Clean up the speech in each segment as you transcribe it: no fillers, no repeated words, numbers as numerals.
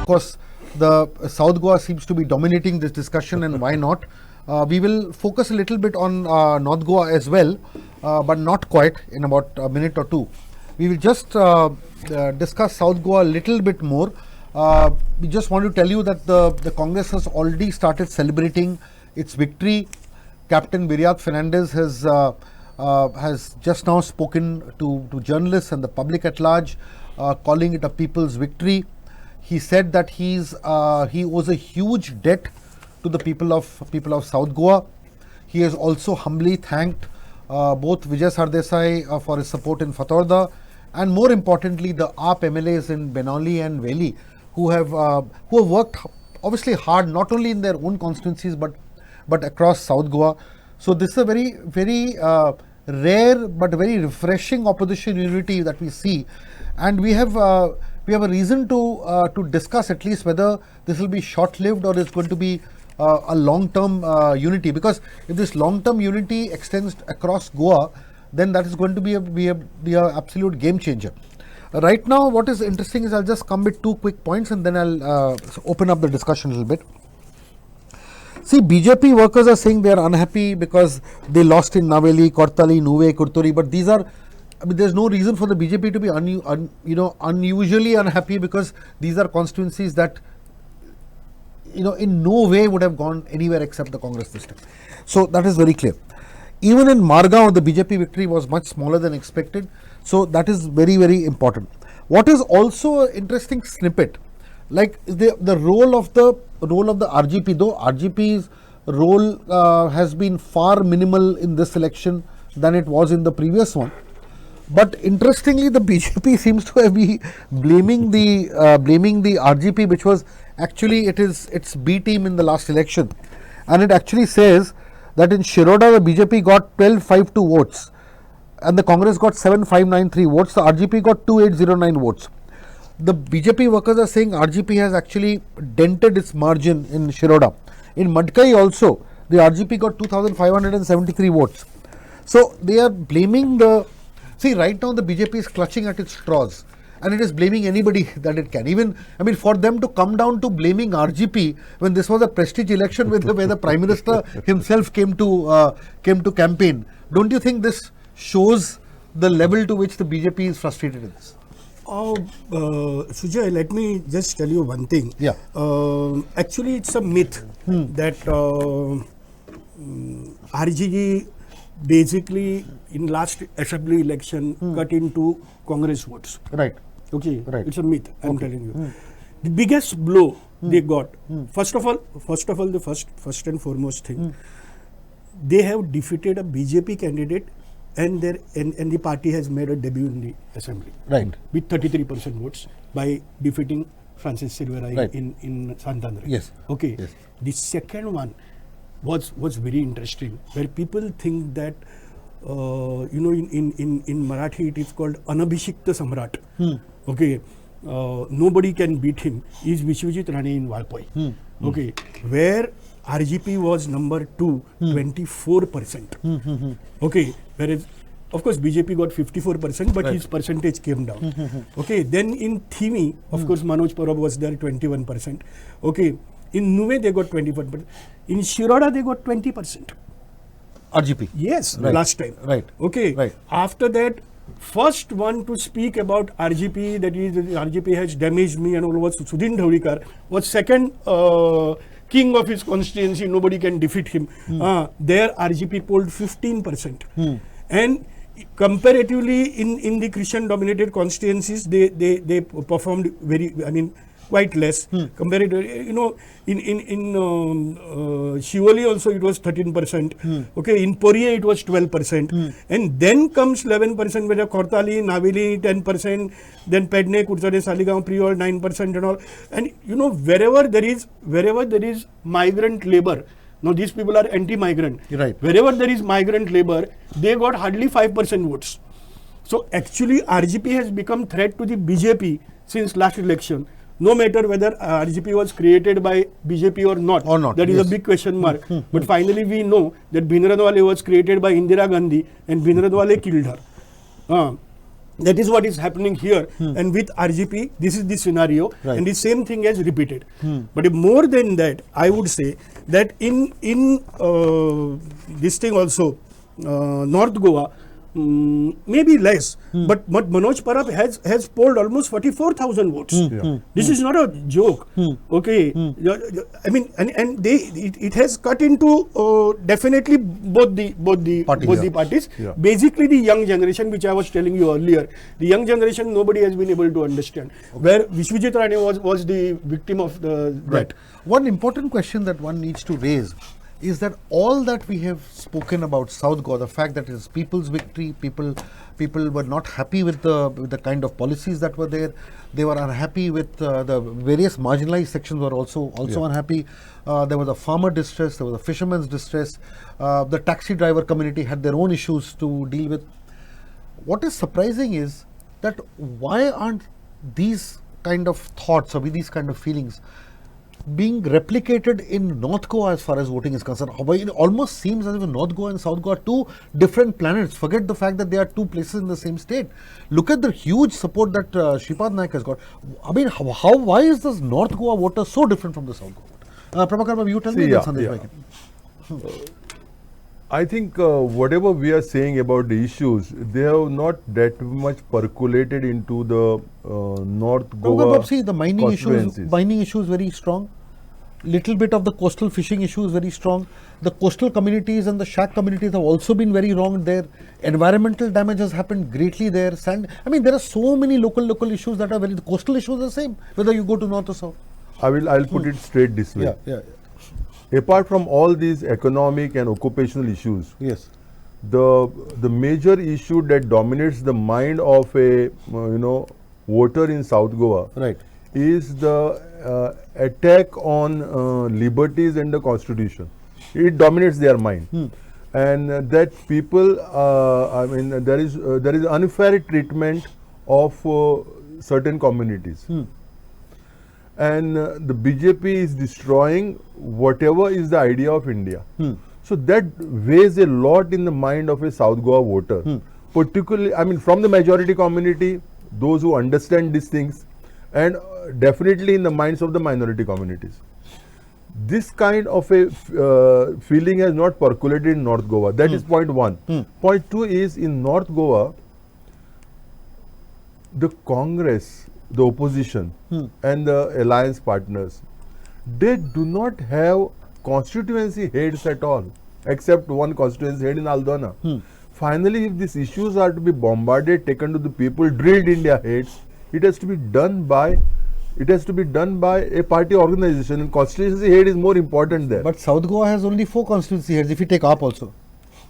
course, the South Goa seems to be dominating this discussion, and why not? We will focus a little bit on North Goa as well, but not quite, in about a minute or two. We will just discuss South Goa a little bit more. We just want to tell you that the Congress has already started celebrating its victory. Captain Viryat Fernandez has just now spoken to journalists and the public at large, calling it a people's victory. He said that he owes a huge debt to the people of South Goa. He has also humbly thanked both Vijay Sardesai for his support in Fatorda, and more importantly the AAP MLAs in Benali and Veli, who have worked obviously hard, not only in their own constituencies but across South Goa. So this is a very rare but very refreshing opposition unity that we see, and we have a reason to discuss at least whether this will be short-lived or it's going to be a long-term unity. Because if this long-term unity extends across Goa, then that is going to be a absolute game changer. Right now, what is interesting is I'll just come with 2 quick points and then I'll open up the discussion a little bit. See, BJP workers are saying they are unhappy because they lost in Naveli, Kortali, Nuve, Kurturi, but these are, there's no reason for the BJP to be unusually unhappy, because these are constituencies that in no way would have gone anywhere except the Congress this time. So that is very clear. Even in Margao, the BJP victory was much smaller than expected. So that is very, very important. What is also an interesting snippet, like the role of the RGP, though RGP's role has been far minimal in this election than it was in the previous one. But interestingly, the BJP seems to have been blaming the RGP, which was actually its B team in the last election, and it actually says that in Shiroda the BJP got 1252 votes, and the Congress got 7593 votes. The RGP got 2809 votes. The BJP workers are saying RGP has actually dented its margin in Shiroda. In Madkai also, the RGP got 2573 votes. So they are blaming see, right now the BJP is clutching at its straws, and it is blaming anybody that it can. Even, for them to come down to blaming RGP when this was a prestige election where the Prime Minister himself came to campaign, don't you think this shows the level to which the BJP is frustrated in this? Sujay, let me just tell you one thing. Yeah. Actually, it's a myth that RGP basically in last assembly election cut into Congress votes. Right. Okay. Right. It's a myth. I'm telling you. The biggest blow they got. First of all, the first and foremost thing, they have defeated a BJP candidate, and the party has made a debut in the assembly. Right. With 33% votes by defeating Francis Silverai Right. in Santander. Yes. Okay. Yes. The second one was very interesting, where people think that in Marathi it is called Anabhishikta Samrat. Okay. Nobody can beat him. Is Vishwajit Rane in Valpoi. Okay. Where RGP was number 2, 24%. Okay. Whereas, of course, BJP got 54%, but his percentage came down. Okay. Then in Thimi, of course, Manoj Parab was there, 21%. Okay. In Nuve, they got 21%. In Shiroda, they got 20%. RGP. Yes, Right. last time. Right. Okay. Right. After that, first one to speak about RGP, that is, RGP has damaged me and all, was Sudhin Dhawlikar, was second king of his constituency, nobody can defeat him. There RGP polled 15%. And comparatively in the Christian dominated constituencies, they performed quite less. Comparatively, in Shivoli also it was 13%. Okay, in Poriye it was 12%. And then comes 11%, where Kortali, Naveli 10%, then Pedne, Kurtare, Saligaon, Priol 9% and all. And wherever there is migrant labor, now these people are anti-migrant. Right. Wherever there is migrant labor, they got hardly 5% votes. So actually RGP has become threat to the BJP since last election. No matter whether RGP was created by BJP or not. That is a big question mark. But finally we know that Bhinradwale was created by Indira Gandhi, and Bhinradwale killed her. That is what is happening here. And with RGP, this is the scenario, Right. and the same thing has repeated. But more than that, I would say that in this thing also, North Goa, maybe less, but Manoj Parab has polled almost 44,000 votes. This is not a joke. Okay, I mean, and it has cut into definitely both the parties. Yeah. Basically, the young generation, which I was telling you earlier, the young generation, nobody has been able to understand. Where Vishwajit Rane was the victim of that. One important question that one needs to raise is that all that we have spoken about South Goa, the fact that it is people's victory, people were not happy with the kind of policies that were there. They were unhappy with the various marginalized sections were also unhappy. There was a farmer distress, there was a fisherman's distress. The taxi driver community had their own issues to deal with. What is surprising is that why aren't these kind of thoughts or these kind of feelings being replicated in North Goa as far as voting is concerned? It almost seems as if North Goa and South Goa are two different planets. Forget the fact that they are two places in the same state. Look at the huge support that Shripad Naik has got. I mean, why is this North Goa voter so different from the South Goa voter? Prabhakar, you tell me. Yeah, Sandesh Bhai. I think whatever we are saying about the issues, they have not that much percolated into the North Goa See, the mining issue is very strong. Little bit of the coastal fishing issue is very strong. The coastal communities and the shack communities have also been very wrong there. Environmental damage has happened greatly there. I mean, there are so many local issues that are the coastal issues are the same, whether you go to north or south. I'll put it straight this way. Yeah. Apart from all these economic and occupational issues, Yes. the major issue that dominates the mind of a voter in South Goa Right. is the attack on liberties and the constitution. It dominates their mind, and that people, I mean, there is unfair treatment of certain communities. And the BJP is destroying whatever is the idea of India. So that weighs a lot in the mind of a South Goa voter. Particularly, I mean, from the majority community, those who understand these things, and definitely in the minds of the minority communities. This kind of a feeling has not percolated in North Goa. That is point one. Point two is in North Goa, the Congress, the opposition and the alliance partners, they do not have constituency heads at all, except one constituency head in Aldona. Finally, if these issues are to be bombarded, taken to the people, drilled in their heads, it has to be done by a party organization, and constituency head is more important there. But South Goa has only 4 constituency heads if you take AAP also.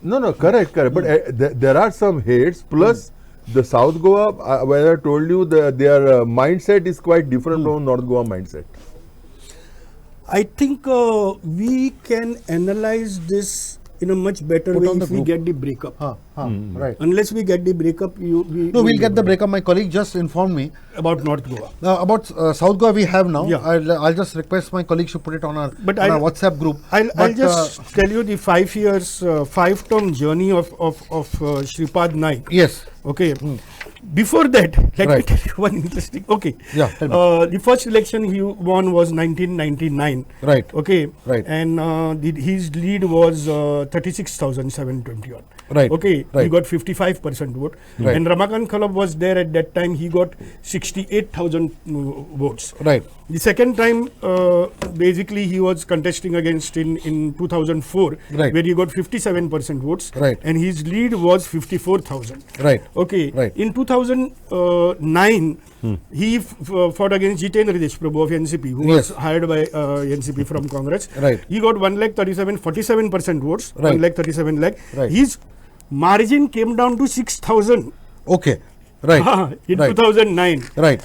No, correct. But there are some heads, plus the South Goa, where I told you, their mindset is quite different from North Goa mindset. I think we can analyze this in a much better way if we get the breakup. Right. Unless we get the breakup, We'll get the breakup. My colleague just informed me about North Goa. about South Goa we have now. Yeah. I'll just request my colleague to put it on our WhatsApp group. I'll just tell you the 5 years, 5-term journey of Shripad Naik. Yes. Okay. Before that, let me tell you one interesting. Okay. Yeah, tell me. The first election he won was 1999. Right. Okay. Right. And his lead was 36,721. Right. Okay. Right. He got 55% vote. Right. And Ramakant Khalab was there at that time. He got 68,000 votes. Right. The second time, basically, he was contesting against in 2004, Right. where he got 57% votes. Right. And his lead was 54,000. Right. Okay. Right. In 2009, he fought against Jitendra Deshprabhu of NCP, who Yes. was hired by NCP from Congress. Right. He got 47% votes. Right. 1,37,000. Right. His margin came down to 6,000 Okay. Right. in Right. 2009. Right.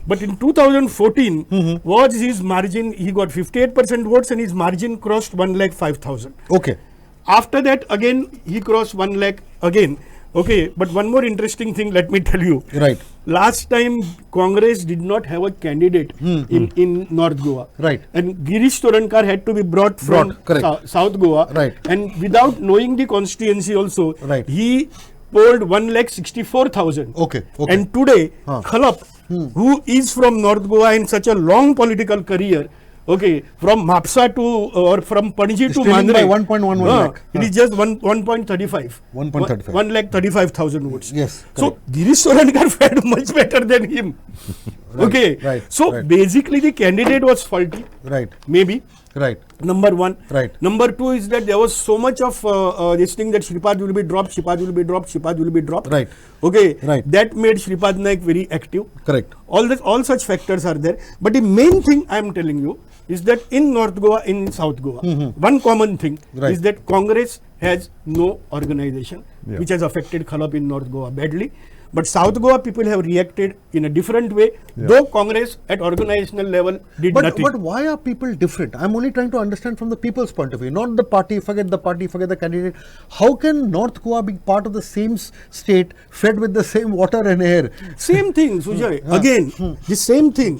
But in 2014 was his margin. He got 58% votes, and his margin crossed 1,05,000. Okay. After that, again he crossed 1 lakh again. Okay, but one more interesting thing, let me tell you. Right. Last time Congress did not have a candidate in North Goa. Right. And Girish Torankar had to be brought from Correct. South Goa. Right. And without knowing the constituency also, Right. he polled 1,64,000. Okay, okay. And today, Huh. Khalap, who is from North Goa in such a long political career, okay, from Mapsa to or from Panji to trailing by Mandre, 1.11 lakh. it is just 1.35. 1.35. 1,35,000 votes. Yes, So correct. Girish Sorankar fared much better than him. Okay. right, So right. basically the candidate was faulty. Right, Maybe. right. Number one. Right. Number two is that there was so much of this thing that Shripad will be dropped, Shripad will be dropped, Shripad will be dropped. Right. Okay. Right. That made Shripad Naik very active. Correct. All such factors are there. But the main thing I am telling you is that in North Goa, in South Goa, one common thing Right. is that Congress has no organization, Yeah. which has affected Khalap in North Goa badly. But South Goa people have reacted in a different way, though Congress at organizational level did nothing. But why are people different? I'm only trying to understand from the people's point of view, not the party, forget the candidate. How can North Goa be part of the same state, fed with the same water and air? Same thing, Sujay. Again, the same thing.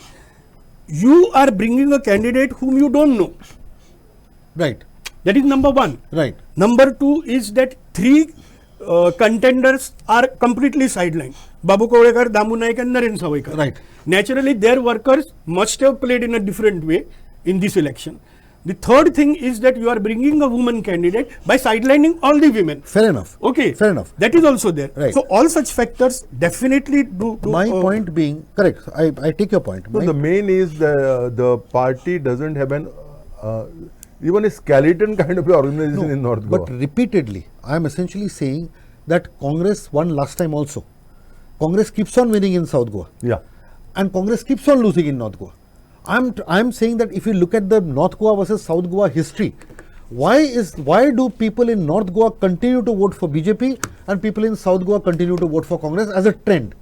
You are bringing a candidate whom you don't know. Right, That is number one. right. Number two is that three contenders are completely sidelined. Babu Kovekar, Damu Naik and Naren Savaikar. Right. Naturally, their workers must have played in a different way in this election. The third thing is that you are bringing a woman candidate by sidelining all the women. Fair enough. Okay. Fair enough. That is also there. Right. So all such factors definitely do. My point being, correct, I take your point. No, My- the main is the party doesn't have an even a skeleton kind of a organization in North Goa. But repeatedly, I am essentially saying that Congress won last time also. Congress keeps on winning in South Goa. Yeah. And Congress keeps on losing in North Goa. I'm saying that if you look at the North Goa versus South Goa history, why do people in North Goa continue to vote for BJP and people in South Goa continue to vote for Congress as a trend?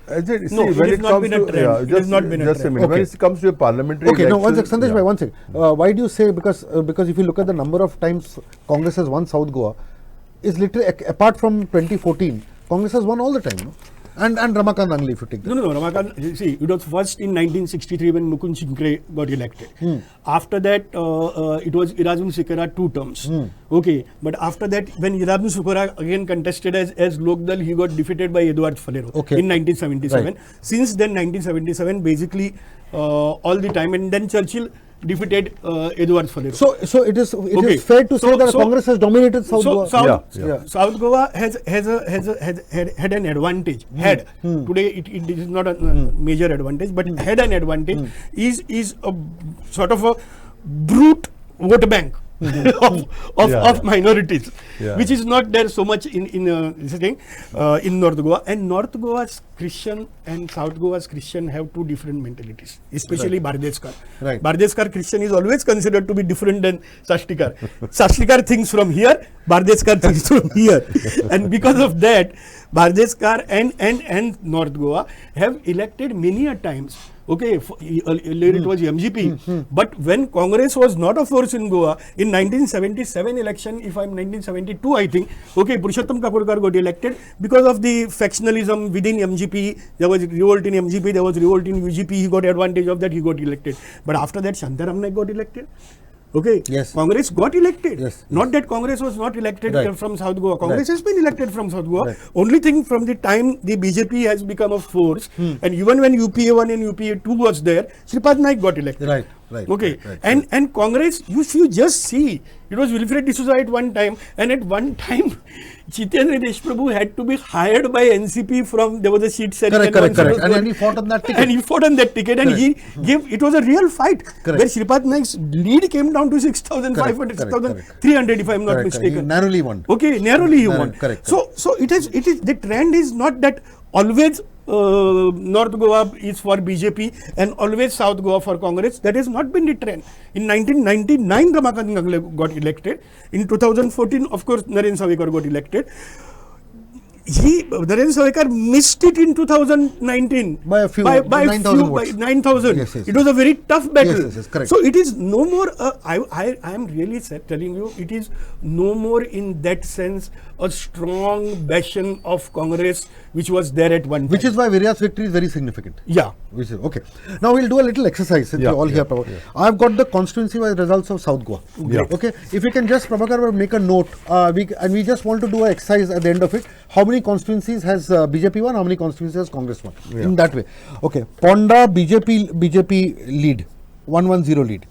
See, No, it when has it not comes been a to trend. It has not been a just trend. minute. When Okay. it comes to a parliamentary Okay, no, one election, second, Sandesh yeah. bhai, one second. Why do you say because if you look at the number of times Congress has won South Goa, is literally apart from 2014, Congress has won all the time, no? And Ramakant Angli, if you take that. No, Ramakant, see, it was first in 1963 when Mukund Shinkre got elected. After that, it was Irazun Sikara 2 terms. Okay, but after that, when Irazun Sikara again contested as Lokdal, he got defeated by Eduard Falero Okay. in 1977. Right. Since then, 1977, basically all the time, and then Churchill defeated Eduard Falero. So it is Okay. fair to say So- that so- Congress has dominated South so Goa. South Goa had an advantage. Today it is not a major advantage, but had an advantage. Is a sort of a brute vote bank of minorities, Yeah. which is not there so much in this thing in North Goa. And North Goa's Christian and South Goa's Christian have two different mentalities, especially Bardeskar. Right. Bardeskar Christian is always considered to be different than Sashtikar. Sashtikar thinks from here, Bardeskar thinks from here. And because of that, Bardeskar and North Goa have elected many a times. Okay, earlier it was MGP, but when Congress was not a force in Goa, in 1977 election, if I'm 1972, I think, okay, Purushottam Kapurkar got elected because of the factionalism within MGP. There was revolt in MGP, there was revolt in UGP. He got advantage of that, he got elected. But after that, Shantaram Naik got elected. Okay, Yes. Congress got elected. Yes, Not that Congress was not elected Right. from South Goa. Congress Right. has been elected from South Goa. Right. Only thing from the time the BJP has become a force, and even when UPA 1 and UPA 2 was there, Shripad Naik got elected. Right, right, Okay, right, and Congress, if you just see, it was Wilfred D'Souza at one time, and at one time, Jitendra Deshprabhu had to be hired by NCP from, there was a seat selling. Correct. And then he fought on that ticket. And he fought on that ticket, and he gave, it was a real fight, Correct. where Shripad Naik's lead came down to 6,500, Correct, 6,300, if I'm not Correct, mistaken. he narrowly won. Okay, narrowly you Narrow- won. correct, So it is the trend is not that always North Goa is for BJP and always South Goa for Congress. That has not been the trend. In 1999, Ramakant Gangle got elected. In 2014, of course, Naren Savaikar got elected. Naren Savaikar missed it in 2019 By a few, by 9,000 votes. 9,000. Yes, yes, It was a very tough battle. yes, correct. So it is no more. I am really telling you, it is no more in that sense a strong bastion of Congress which was there at one time. Which is why Viryat's victory is very significant. Yeah. Which is okay. Now we'll do a little exercise since Yeah, you're all here. yeah, Prabhakar. I've got the constituency-wise results of South Goa. Yeah. Okay. If you can just, Prabhakar, make a note. We just want to do an exercise at the end of it. how many constituencies has BJP won, how many constituencies has Congress won. In that way. Okay. Ponda BJP lead, 110 lead.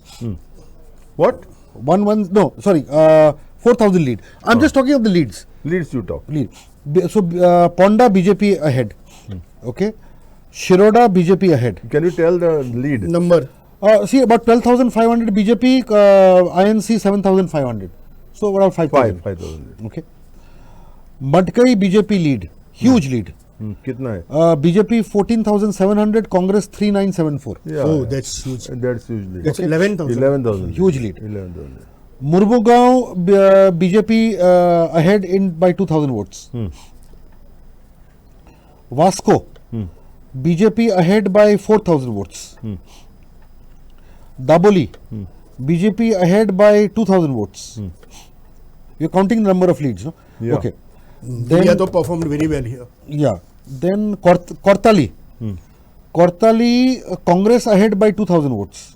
What? 4,000 lead. I'm just talking of the leads. Leads you talk. Lead. So Ponda BJP ahead. Okay. Shiroda BJP ahead. Can you tell the lead? Number. See about 12,500 BJP, INC 7,500. So around 5,000. 5,000. Okay. Madkai BJP lead, huge lead. कितना है? BJP 14,700, Congress 3,974. Yeah, Oh, yeah. that's huge. That's huge lead. That's 11,000. 11,000. Huge lead. 11,000. Murmugaon BJP ahead by 2,000 votes. Vasco BJP ahead by 4,000 votes. Daboli BJP ahead by 2,000 votes. You're counting the number of leads, no? Yeah. Okay. Yadav performed very well here. Yeah. Then Kortali. Kortali Congress ahead by 2,000 votes.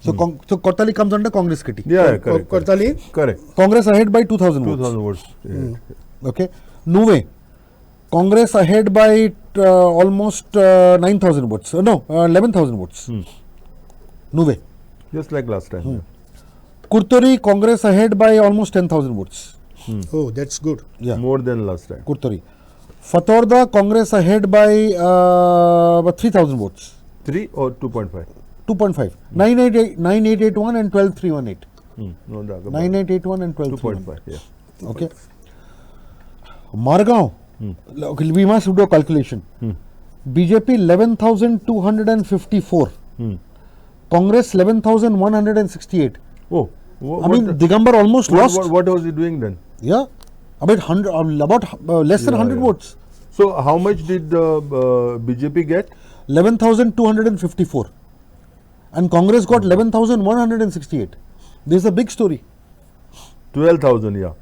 So, so Kortali comes under Congress kitty. Yeah, correct. Kortali. Correct. Congress ahead by 2,000 votes. 2,000 votes. Yeah. Okay. Nuve. Congress ahead by almost 9,000 votes. No, 11,000 votes. Nuve. Just like last time. Kurtori Congress ahead by almost 10,000 votes. Oh, that's good. Yeah. More than last time. Kurtori. Fatorda Congress ahead by 3,000 votes. 3 or 2.5? 2.5. 9881 and 12318. No, that 9881 and 12318. 2.5. Yeah. Okay. Margaon. Okay, we must do a calculation. BJP 11,254. Congress 11,168. Oh. I mean, Digambar almost lost. What was he doing then? Yeah. About 100, less than 100 votes. So, how much did BJP get? 11,254. And Congress got 11,168. This is a big story. 12,000, yeah.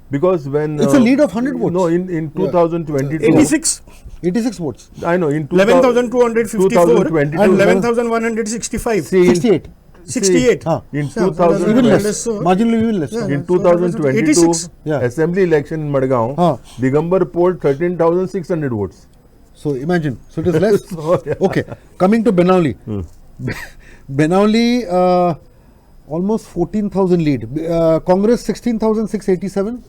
Because when It's a lead of 100 votes. No, in 2022, 86. 86 votes. I know in 11,254 2022 and 11,165. See, 68. 68. in Yeah, 2000 Even less. less. So- Marginally even less. Yeah. in 2022 86. Yeah. assembly election in Madgaon, Digambar polled 13,600 votes. So imagine. So it is less. So, yeah. Okay. Coming to Benauli. Benauli almost 14,000 lead. Congress 16,687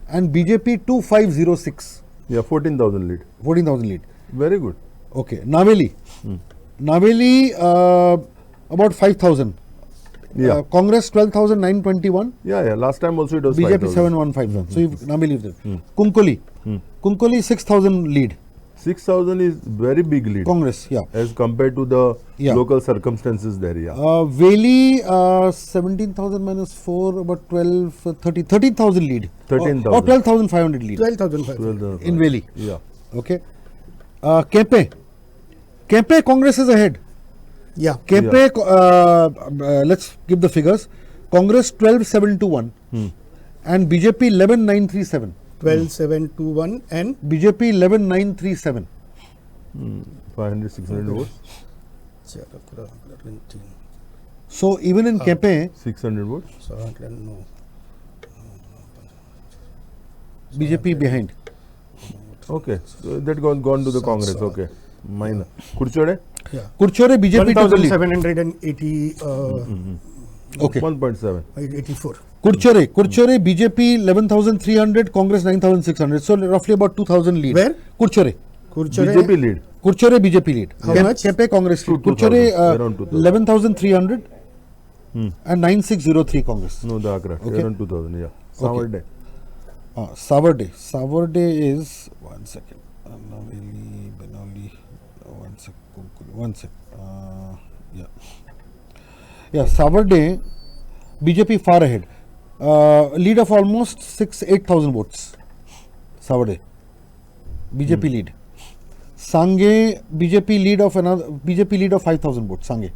and BJP 2,506. Yeah, 14,000 lead. 14,000 lead. Very good. Okay. Naveli. Naveli about 5,000. Yeah. Congress 12,921. Yeah. Last time also it was BJP 5,000. 7,151. So if Naveli is there. Kunkoli. Kunkoli 6,000 lead. 6,000 is very big lead Congress. Yeah. as compared to the Yeah. local circumstances there. Yeah. Veli 17,000 minus 4 about 12, 13,000 lead. 13,000. Or 12,500 lead 12,500. 12,000. in Veli. Yeah. Okay. Kepe. Kepe Congress is ahead. Yeah. Kepe, let's give the figures. Congress 12,721 and BJP 11,937. 12,721 and BJP 11,937. 500, 600 votes. So even in Kepe, 600 votes. No. BJP behind. Okay. So that gone to the Congress. Okay. Minor. Kurchode? Yeah. Kurchore BJP to the lead. 1,780. Okay. 1.7. 84. Kurchore BJP 11,300, Congress 9,600. So roughly about 2,000 lead. Where? Kurchore. BJP lead. Kurchore BJP lead. How much? Kepe Congress lead. 2,000, Kurchore around 2,000. 11,300 and 9,603 Congress. No, the Agra. Okay. Around 2,000. Yeah. Savarde. Savarde. Savarde is 1 second. Naveli, Benali. 1 sec. One sec. Yeah. Yeah. Savarde. BJP far ahead. Lead of almost 8,000 votes. Savarde. BJP lead. Sange BJP lead of 5,000 votes. Sange.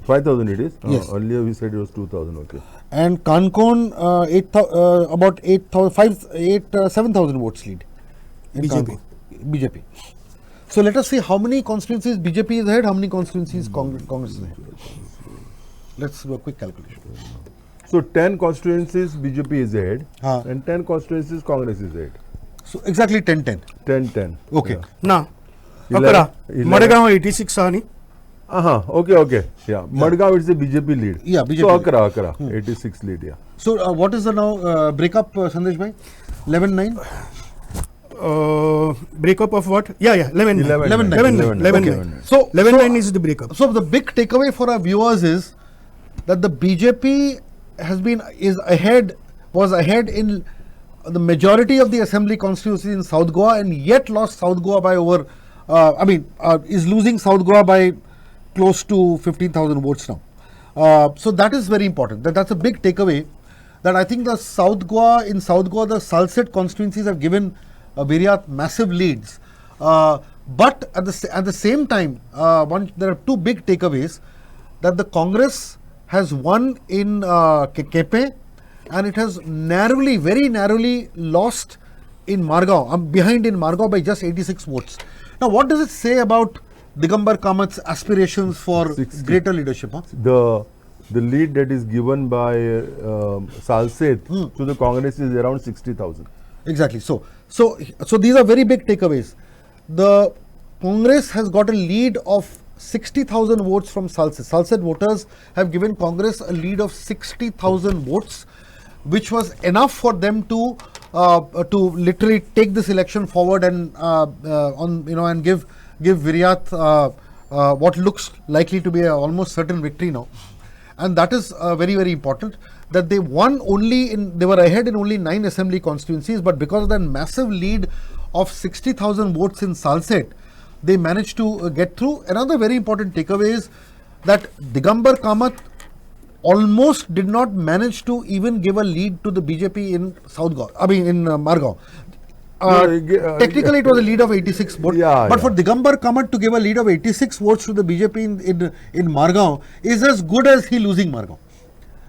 5,000 it is? Yes. Earlier we said it was 2,000. Okay. And Kankon about 7,000 votes lead. In BJP. Kankon. BJP. So let us see how many constituencies BJP is ahead, how many constituencies Congress is ahead. Let's do a quick calculation. So 10 constituencies BJP is ahead, Huh. and 10 constituencies Congress is ahead. So exactly 10-10. 10-10. Okay. Yeah. Now, 11. Madgaon 86 ani. Okay. Yeah. Madgaon is the BJP lead. Yeah, BJP So lead. Akra. 86 lead, yeah. So what is the now breakup, Sandesh bhai? 11-9? Breakup of what? Yeah, 11. 11-9. 11. Okay. So 11 is the breakup. So the big takeaway for our viewers is that the BJP was ahead in the majority of the assembly constituencies in South Goa, and yet lost South Goa by over. Is losing South Goa by close to 15,000 votes now. So that is very important. That's a big takeaway. That I think in South Goa, the Salset constituencies have given Viryat massive leads. But at the same time, there are two big takeaways. That the Congress has won in Kepe, and it has very narrowly lost in Margao. Behind in Margao by just 86 votes. Now, what does it say about Digambar Kamat's aspirations for 60. greater leadership? Huh? The lead that is given by Salset to the Congress is around 60,000. Exactly. So these are very big takeaways. The Congress has got a lead of 60,000 votes from Salset. Salset voters have given Congress a lead of 60,000 votes, which was enough for them to literally take this election forward and and give Viryat what looks likely to be a almost certain victory now. And that is very, very important, that they won they were ahead in only 9 assembly constituencies, but because of that massive lead of 60,000 votes in Salset, they managed to get through. Another very important takeaway is that Digambar Kamat almost did not manage to even give a lead to the BJP in Margao. Technically, it was a lead of 86 votes. But for Digambar Kamat to give a lead of 86 votes to the BJP in Margao is as good as he losing Margao.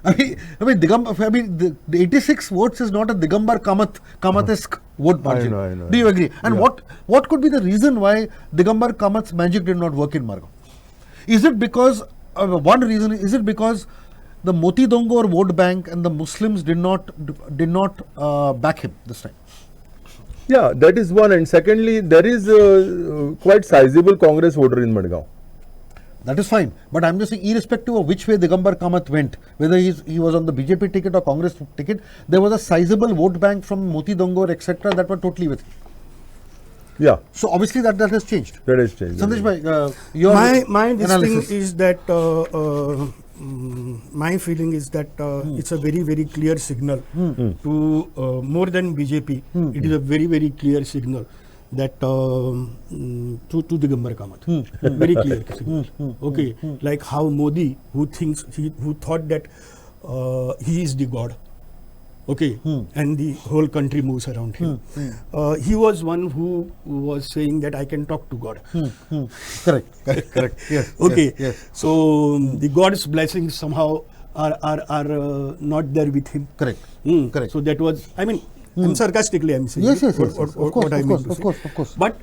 The 86 votes is not a Digambar Kamat-esque vote margin. I know. Do you agree? And what could be the reason why Digambar Kamat's magic did not work in Margao? Is it because the Moti Dongor vote bank and the Muslims did not back him this time? Yeah, that is one. And secondly, there is a quite sizable Congress voter in Madgaon. That is fine. But I'm just saying, irrespective of which way Digambar Kamat went, whether he was on the BJP ticket or Congress ticket, there was a sizable vote bank from Moti Dongor, etc., that were totally with him. Yeah. So obviously that has changed. That has changed. Sandesh bhai, your My this analysis. thing is that my feeling is that it's a very, very clear signal to more than BJP. It is a very, very clear signal that to Digambar Kamat. Very clear signal. Okay, like how Modi, who thought that he is the God. Okay, and the whole country moves around him. He was one who was saying that I can talk to God. Correct. Yes. Okay, Yes. so the God's blessings somehow are not there with him. Correct. Correct. So that was, I'm sarcastically I'm saying Yes. what I mean to say. Of course. But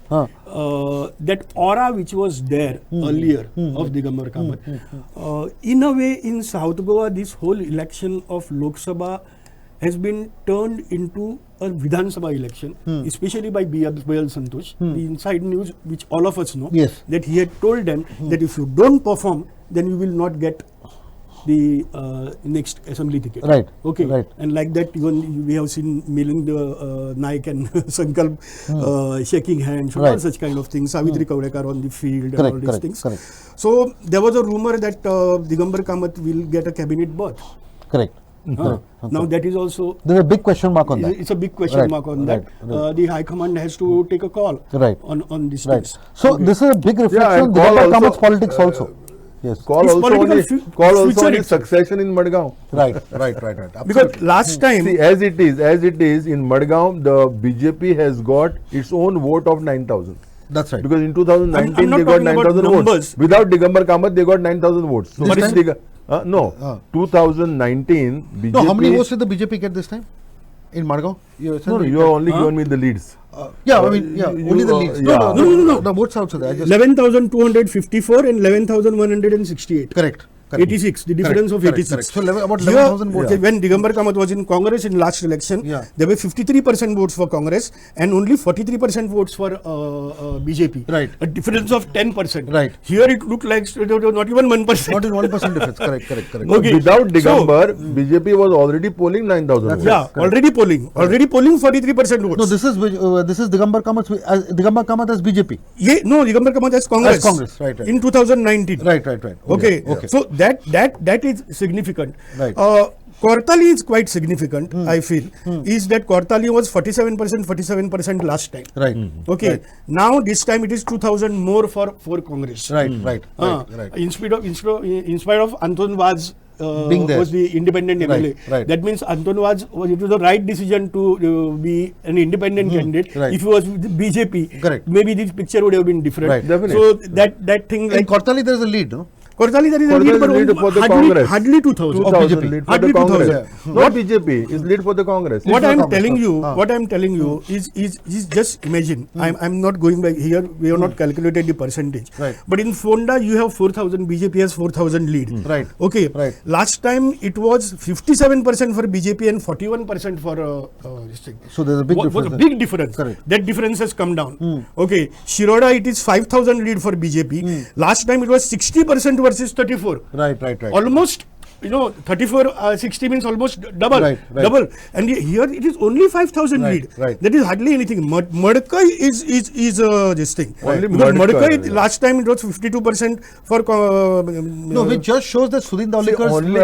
that aura which was there earlier of Digambar Kamat, in a way in South Goa, this whole election of Lok Sabha has been turned into a Vidhan Sabha election, especially by B.L. Santosh. The inside news, which all of us know, Yes. that he had told them that if you don't perform, then you will not get the next assembly ticket. Right. Okay. Right. And like that, even we have seen Milind Naik and Sankalp shaking hands, all Right. such kind of things. Savitri Kavrekar on the field and all these things. Correct. So there was a rumor that Digambar Kamat will get a cabinet berth. Correct. Now that is also There's a big question mark on that. it's a big question mark on that. The High Command has to take a call on these things. So this is a big reflection on and Digambar Kamat's politics also. Yes. Call His also political on future his succession in Madgaon. Right. Because last time, See, as it is in Madgaon, the BJP has got its own vote of 9,000. That's right. Because in 2019 I'm not they got talking about 9,000 numbers. votes. Without Digambar Kamat, they got 9,000 votes. So This time? 2019 BJP. No, how many votes did the BJP get this time in Margao? No, you have only given me the leads. Only the leads. yeah. No. The votes are also there. I just 11,254 and 11,168. correct. correct. 86. The difference of Correct, 86. correct. So about Here, 11,000 votes. when Digambar Kamath was in Congress in last election, Yeah. there were 53% votes for Congress and only 43% votes for BJP. Right. A difference of 10%. Right. Here it looked like not even 1%. Not in 1% difference. Correct, correct, correct. Okay. Without So- Digambar, BJP was already polling 9,000 votes. Yeah, already polling 43% votes. No, this is Digambar Kamath as BJP. Yeah, no, Digambar Kamath as Congress. As Congress, right, right. In 2019. Right, right, right. Okay. Okay. So that is significant. Right. Kortali is quite significant, I feel, is that Kortali was 47% last time. Right. Okay. Right. Now this time it is 2,000 more for Congress. Right, right, right, right. In spite of Anton Vaz Being there. was the independent Right, MLA. right. That means Anton Vaz it was the right decision to be an independent candidate. right. If he was with the BJP, Correct. maybe this picture would have been different. Right. Definitely. So that thing In like Kortali, there is a lead, no? Kortali, there is a Kortali lead, is but lead for the hardly, Congress. hardly 2,000. 2,000 BJP. lead for Hardly the Congress. 2,000. Not BJP, is lead for the Congress. What for I am Congress, telling huh? you, Ah. what I am telling you is just imagine. I'm not going by here. We have not calculated the percentage. Right. But in Fonda, you have 4,000. BJP has 4,000 lead. Right. Okay. Right. Last time it was 57% for BJP and 41% for this thing. So there's a big Was difference. a there. big difference. Correct. That difference has come down. Okay. Shiroda, it is 5,000 lead for BJP. Last time it was 60% versus 34. Right, right, right. Almost, 34, 60 means almost double. Right, right. Double. And here it is only 5,000 Right, lead. right. That is hardly anything. Madkai is this thing. Only Because Madkai, Madkai, yeah. last time it was 52% for. No, which just shows that Sudhin Daulikar's only-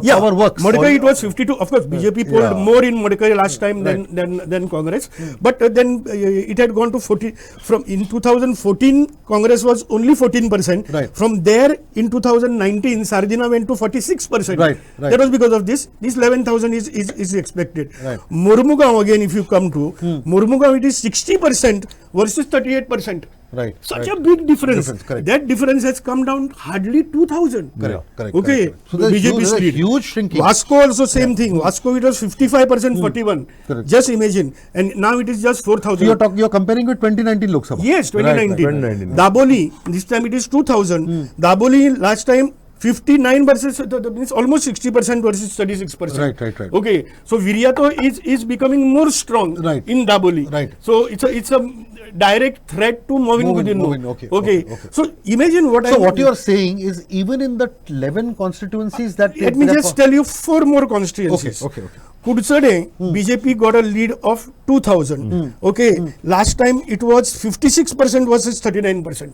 power works. Madkai it was 52. Of course, BJP polled Yeah. more in Madkai last time than Congress. But then it had gone to 40. From in 2014, Congress was only 14%. Right. From there, in 2019, Sarjina went to 46%. Right, right. That was because of this. This 11,000 is expected. Right. Murmugaon again, if you come to Murmugaon, it is 60% versus 38%. Right. Such right. a big difference. Correct. That difference has come down hardly 2,000. Correct, correct. Okay. correct. So there's BJP's a lead. huge shrinking. Vasco also same thing. Vasco it was 55%, 41. Correct. Just imagine. And now it is just 4,000. So you're comparing with 2019 Lok Sabha. Yes, Right, right. 2019. 2019. Daboli, this time it is 2,000. Daboli last time 59 versus means almost 60% versus 36%. Right, right, right. Okay, so Viriato is becoming more strong Right. in Daboli. Right. So it's a direct threat to Movin Movin, Gudinno. Movin, okay, Okay. okay, okay. So imagine what So what you are saying is even in the 11 constituencies that Let me just tell you 4 more Okay, constituencies. okay, okay. Kudsade, BJP got a lead of 2,000. Okay, last time it was 56% versus 39%.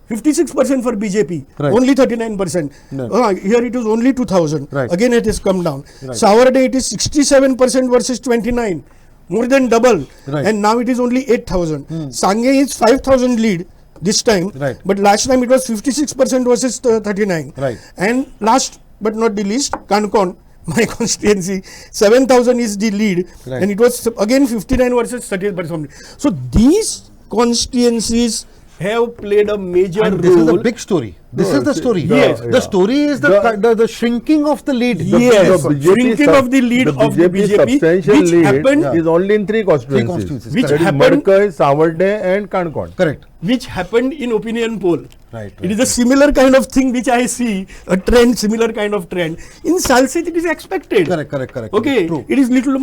56% for BJP, Right. only 39%. No. Here it is only 2,000. Right. Again it has come down. Right. Savarde it is 67% versus 29, more than double. Right. And now it is only 8,000. Sangye is 5,000 lead this time, Right. but last time it was 56% versus 39. Right. And last but not the least, Kankon, my constituency, 7,000 is the lead, Right. and it was again 59 versus 30%. So these constituencies have played a major And role. this is a big story. This No, is the story. Yes. The story is the shrinking of the lead. Yes. The BJP Shrinking of the lead of the BJP, substantial which lead happened- is only in 3 constituencies. constituencies, Which That is happened- Madkai, Savarde and Kankon. Correct. which happened in opinion poll. Right, It is a similar kind of thing which I see, a trend, similar kind of trend. In Salsit, it is expected. Correct. Okay, True. it is little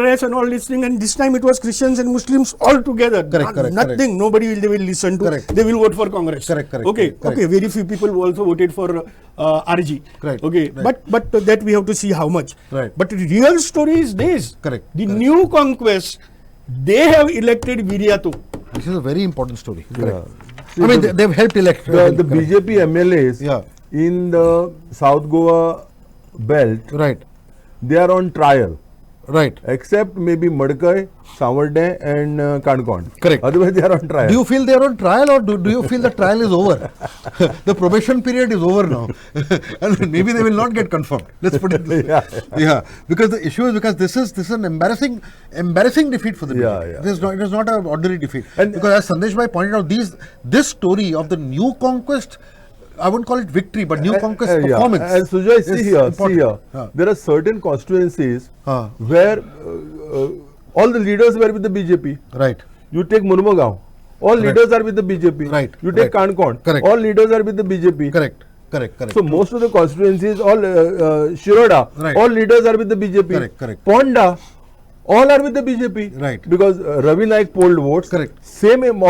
less and all this thing, and this time it was Christians and Muslims all together. Correct. Nothing, nobody they will listen to. Correct. They will vote for Congress. Correct. Okay, Correct. okay. Very few people also voted for RG. Right. Okay, Right. but that we have to see how much. Right. But the real story is this. Correct. The new conquest, they have elected Viriato. This is a very important story. Correct. See, I mean, they've helped elect. The correct. BJP MLAs Yeah. in the South Goa belt, Right. they are on trial, Right. except maybe Madkai, Savarde and Kankon. Correct. Otherwise, they are on trial. Do you feel they are on trial, or do you feel the trial is over? The probation period is over now. And maybe they will not get confirmed. Let's put it this way. Yeah. Because the issue is because this is an embarrassing defeat for the Yeah, BJP. yeah. It is not an ordinary defeat. And- because as Sandesh Bhai pointed out, this story of the new conquest, I wouldn't call it victory, but new conquest Yeah. performance. And Sujoy, is see here, important. Yeah. there are certain constituencies Huh. where all the leaders were with the BJP. Right. You take Murmugaon, all leaders are with the BJP. Right, You take right. Kankon, Correct. all leaders are with the BJP. Correct. Correct, correct. So most of the constituencies, all Shiroda, Right. all leaders are with the BJP. Correct, correct. Ponda, all are with the BJP. Right. Because Ravi Naik polled votes. Correct.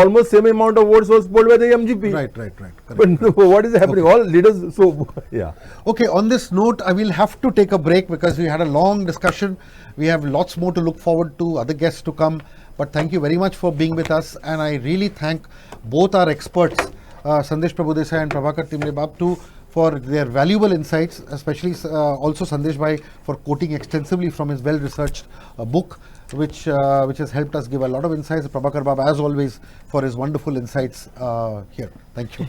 Almost same amount of votes was polled by the MGP. Right. Correct. But what is happening? All leaders. So yeah. Okay, on this note, I will have to take a break because we had a long discussion. We have lots more to look forward to, other guests to come. But thank you very much for being with us. And I really thank both our experts, Sandesh Prabhudesai and Prabhakar Timle Babtu, for their valuable insights, especially also Sandesh Bhai for quoting extensively from his well-researched book, which has helped us give a lot of insights. Prabhakar Baba, as always, for his wonderful insights here. Thank you.